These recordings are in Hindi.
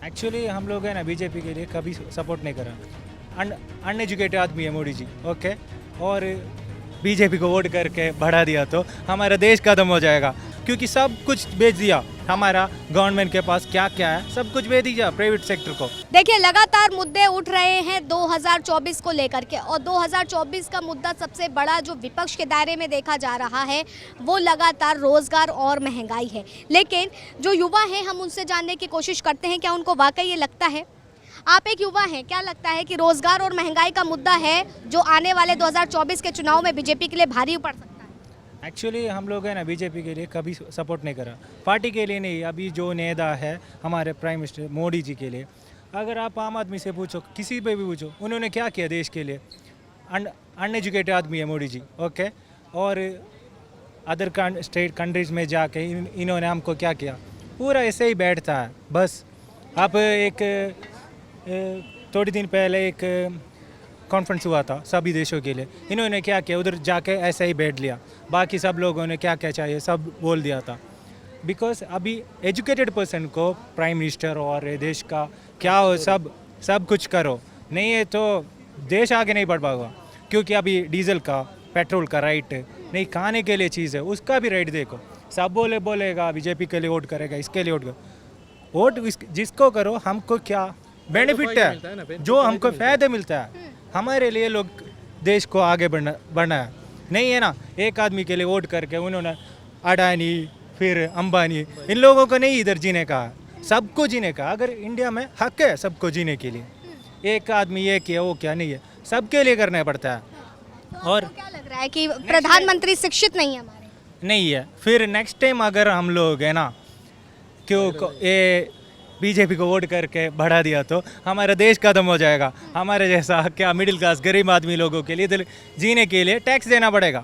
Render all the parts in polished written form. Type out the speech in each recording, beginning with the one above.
एक्चुअली हम लोग है ना बीजेपी के लिए कभी सपोर्ट नहीं करा। अनएजुकेटेड आदमी है मोदी जी, ओके। और बीजेपी को वोट करके बढ़ा दिया तो हमारा देश खत्म हो जाएगा, क्योंकि सब कुछ बेच दिया। हमारा गवर्नमेंट के पास क्या क्या है सब कुछ बेच दिया प्राइवेट सेक्टर को। देखिए, लगातार मुद्दे उठ रहे हैं 2024 को लेकर के, और 2024 का मुद्दा सबसे बड़ा जो विपक्ष के दायरे में देखा जा रहा है वो लगातार रोजगार और महंगाई है। लेकिन जो युवा हैं, हम उनसे जानने की कोशिश करते हैं क्या उनको वाकई ये लगता है। आप एक युवा हैं, क्या लगता है कि रोजगार और महंगाई का मुद्दा है जो आने वाले 2024 के चुनाव में बीजेपी के लिए भारी पड़ सकता है? एक्चुअली हम लोग है ना बीजेपी के लिए कभी सपोर्ट नहीं करा, पार्टी के लिए नहीं। अभी जो नेता है हमारे प्राइम मिनिस्टर मोदी जी के लिए, अगर आप आम आदमी से पूछो, किसी पे भी पूछो, उन्होंने क्या किया देश के लिए। अनएजुकेटेड आदमी है मोदी जी, ओके। और अदर स्टेट कंट्रीज में जाके इन्होंने हमको क्या किया, पूरा ऐसे ही बैठता है बस। अब एक थोड़ी दिन पहले एक कॉन्फ्रेंस हुआ था सभी देशों के लिए, इन्होंने क्या किया, उधर जाके ऐसे ही बैठ लिया। बाकी सब लोगों ने क्या क्या चाहिए सब बोल दिया था। बिकॉज अभी एजुकेटेड पर्सन को प्राइम मिनिस्टर और देश का क्या हो, सब कुछ करो, नहीं है तो देश आगे नहीं बढ़ पाएगा। क्योंकि अभी डीजल का, पेट्रोल का राइट नहीं, खाने के लिए चीज़ है उसका भी राइट देखो। सब बोलेगा बीजेपी के लिए वोट करेगा, इसके लिए वोट करो। वोट जिसको करो, हमको क्या बेनिफिट है, जो हमको फ़ायदा मिलता है। हमारे लिए लोग देश को आगे बढ़ना है, नहीं है ना। एक आदमी के लिए वोट करके उन्होंने अडानी फिर अंबानी, इन लोगों को नहीं इधर जीने का, सबको जीने का। अगर इंडिया में हक है सबको जीने के लिए, एक आदमी ये किया वो क्या नहीं है, सबके लिए करना पड़ता है। और क्या लग रहा है कि प्रधानमंत्री शिक्षित नहीं है हमारे? नहीं है, फिर नेक्स्ट टाइम अगर हम लोग है ना क्यों ये बीजेपी को वोट करके बढ़ा दिया तो हमारा देश खत्म हो जाएगा। हमारे जैसा क्या मिडिल क्लास गरीब आदमी लोगों के लिए इधर जीने के लिए टैक्स देना पड़ेगा,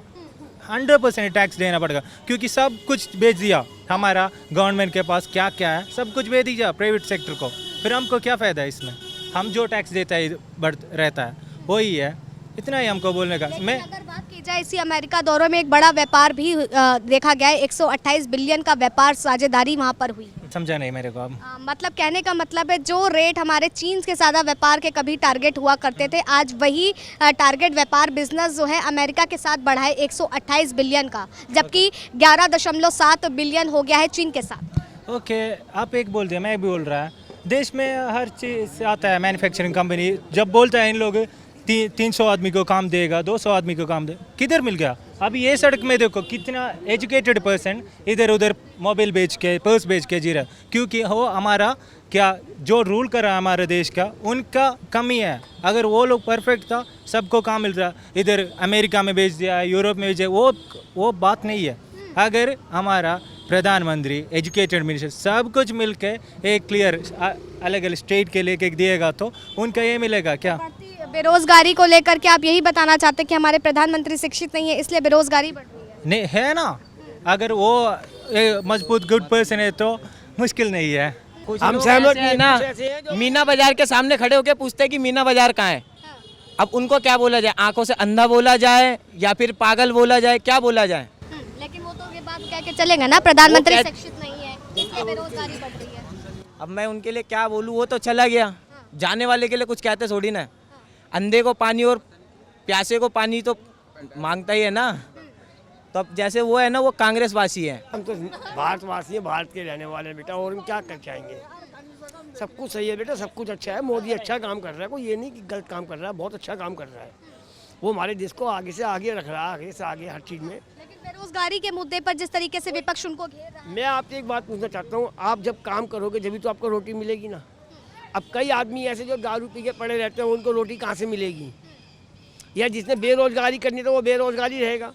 100% टैक्स देना पड़ेगा, क्योंकि सब कुछ बेच दिया। हमारा गवर्नमेंट के पास क्या क्या है सब कुछ बेच दिया प्राइवेट सेक्टर को। फिर हमको क्या फ़ायदा है इसमें, हम जो टैक्स देता है बढ़ रहता है वही है। इतना ही हमको बोलने का। मैं अगर बात की जाए, इसी अमेरिका दौरे में एक बड़ा व्यापार भी देखा गया है, 128 बिलियन का व्यापार साझेदारी वहां पर हुई। समझा नहीं मेरे को अब। मतलब कहने का मतलब है जो रेट हमारे चीन के साथ व्यापार के कभी टारगेट हुआ करते थे, आज वही टारगेट व्यापार बिजनेस जो है अमेरिका के साथ बढ़ा है 128 बिलियन का, जबकि 11.7 बिलियन हो गया है चीन के साथ। ओके, आप एक बोल दिया मैं भी बोल रहा है। देश में हर चीज़ आता है, मैन्युफैक्चरिंग कंपनी जब बोलता है इन लोग 300 आदमी को काम देगा, 200 आदमी को काम दे, किधर मिल गया। अभी ये सड़क में देखो कितना एजुकेटेड पर्सन इधर उधर मोबाइल बेच के, पर्स बेच के जी रहा है, क्योंकि वो हमारा क्या जो रूल कर रहा है हमारे देश का, उनका कमी है। अगर वो लोग परफेक्ट था सबको काम मिल रहा, इधर अमेरिका में बेच दिया, यूरोप में बेच दिया, वो बात नहीं है। अगर हमारा प्रधानमंत्री, एजुकेटेड मिनिस्टर सब कुछ मिल के एक क्लियर अलग अलग स्टेट के लेके दिएगा तो उनका ये मिलेगा क्या। बेरोजगारी को लेकर के आप यही बताना चाहते हैं कि हमारे प्रधानमंत्री शिक्षित नहीं है इसलिए बेरोजगारी बढ़ रही है? नहीं है ना, अगर वो मजबूत गुड पर्सन है तो मुश्किल नहीं है। हम सहमत नहीं ना। मीना बाजार के सामने खड़े होकर पूछते हैं कि मीना बाजार कहाँ है। अब उनको क्या बोला जाए, आंखों से अंधा बोला जाए या फिर पागल बोला जाए, क्या बोला जाए? लेकिन वो तो ये बात कह के चलेगा ना, प्रधानमंत्री शिक्षित नहीं है इसलिए बेरोजगारी बढ़ रही है। अब मैं उनके लिए क्या बोलूँ, वो तो चला गया, जाने वाले के लिए कुछ कहते थोड़ी ना। अंधे को पानी और प्यासे को पानी तो मांगता ही है ना। तो अब जैसे वो है ना, वो कांग्रेस वासी है। हम तो भारतवासी हैं, भारत के रहने वाले हैं बेटा, और हम क्या कर चाहेंगे। सब कुछ सही है बेटा, सब कुछ अच्छा है। मोदी अच्छा काम कर रहा है, कोई ये नहीं कि गलत काम कर रहा है, बहुत अच्छा काम कर रहा है। वो हमारे देश को आगे से आगे रख रहा है, आगे से आगे हर चीज़ में। लेकिन बेरोजगारी के मुद्दे पर जिस तरीके से विपक्ष उनको घेर रहा है, मैं आपसे एक बात पूछना चाहता हूँ, आप जब काम करोगे जब तो आपको रोटी मिलेगी ना। अब कई आदमी ऐसे जो दारू पी के पड़े रहते हैं, उनको रोटी कहाँ से मिलेगी। या जिसने बेरोजगारी करनी तो वो बेरोजगारी रहेगा।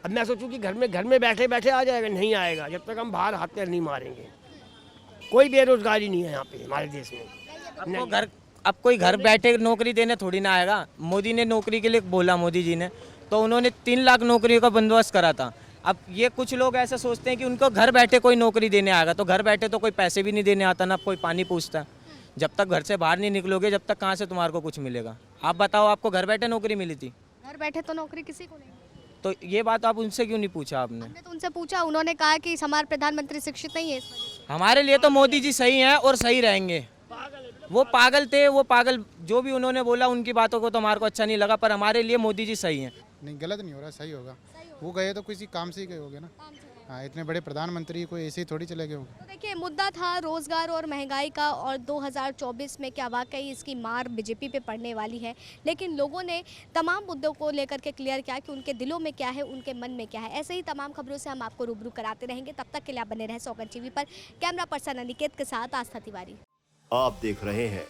अब मैं सोचूं कि घर में बैठे बैठे आ जाएगा, नहीं आएगा जब तक हम बाहर हाथ पैर नहीं मारेंगे। कोई बेरोजगारी नहीं है यहाँ पे हमारे देश में। अब कोई घर बैठे नौकरी देने थोड़ी ना आएगा। मोदी ने नौकरी के लिए बोला, मोदी जी ने, तो उन्होंने 3 लाख नौकरियों का बंदोबस्त करा था। अब ये कुछ लोग ऐसा सोचते हैं कि उनको घर बैठे कोई नौकरी देने आएगा, तो घर बैठे तो कोई पैसे भी नहीं देने आता, ना कोई पानी पूछता। जब तक घर से बाहर नहीं निकलोगे जब तक कहाँ से तुम्हारे को कुछ मिलेगा। आप बताओ, आपको घर बैठे नौकरी मिली थी? घर बैठे तो नौकरी किसी को नहीं। तो ये बात आप उनसे क्यों नहीं पूछा आपने? हमने तो उनसे पूछा, उन्होंने कहा कि हमारे प्रधानमंत्री शिक्षित नहीं है इस वजह से। हमारे लिए तो मोदी जी सही हैं और सही रहेंगे। वो पागल थे, वो पागल जो भी उन्होंने बोला उनकी बातों को तो हमारे को अच्छा नहीं लगा, पर हमारे लिए मोदी जी सही हैं। नहीं, गलत नहीं हो रहा, सही होगा। वो गए तो किसी काम से ही गए होंगे ना। हाँ, इतने बड़े प्रधानमंत्री कोई ऐसे ही थोड़ी चले गए होंगे। तो देखिए, मुद्दा था रोजगार और महंगाई का, और 2024 में क्या वाकई इसकी मार बीजेपी पे पड़ने वाली है। लेकिन लोगों ने तमाम मुद्दों को लेकर के क्लियर किया कि उनके दिलों में क्या है, उनके मन में क्या है। ऐसे ही तमाम खबरों से हम आपको रूबरू कराते रहेंगे। तब तक के लिए आप बने रहे सौगंध टीवी पर। कैमरा पर्सन अनिकेत के साथ आस्था तिवारी। आप देख रहे हैं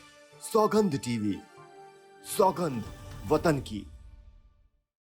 सौगंध टीवी, सौगंध वतन की।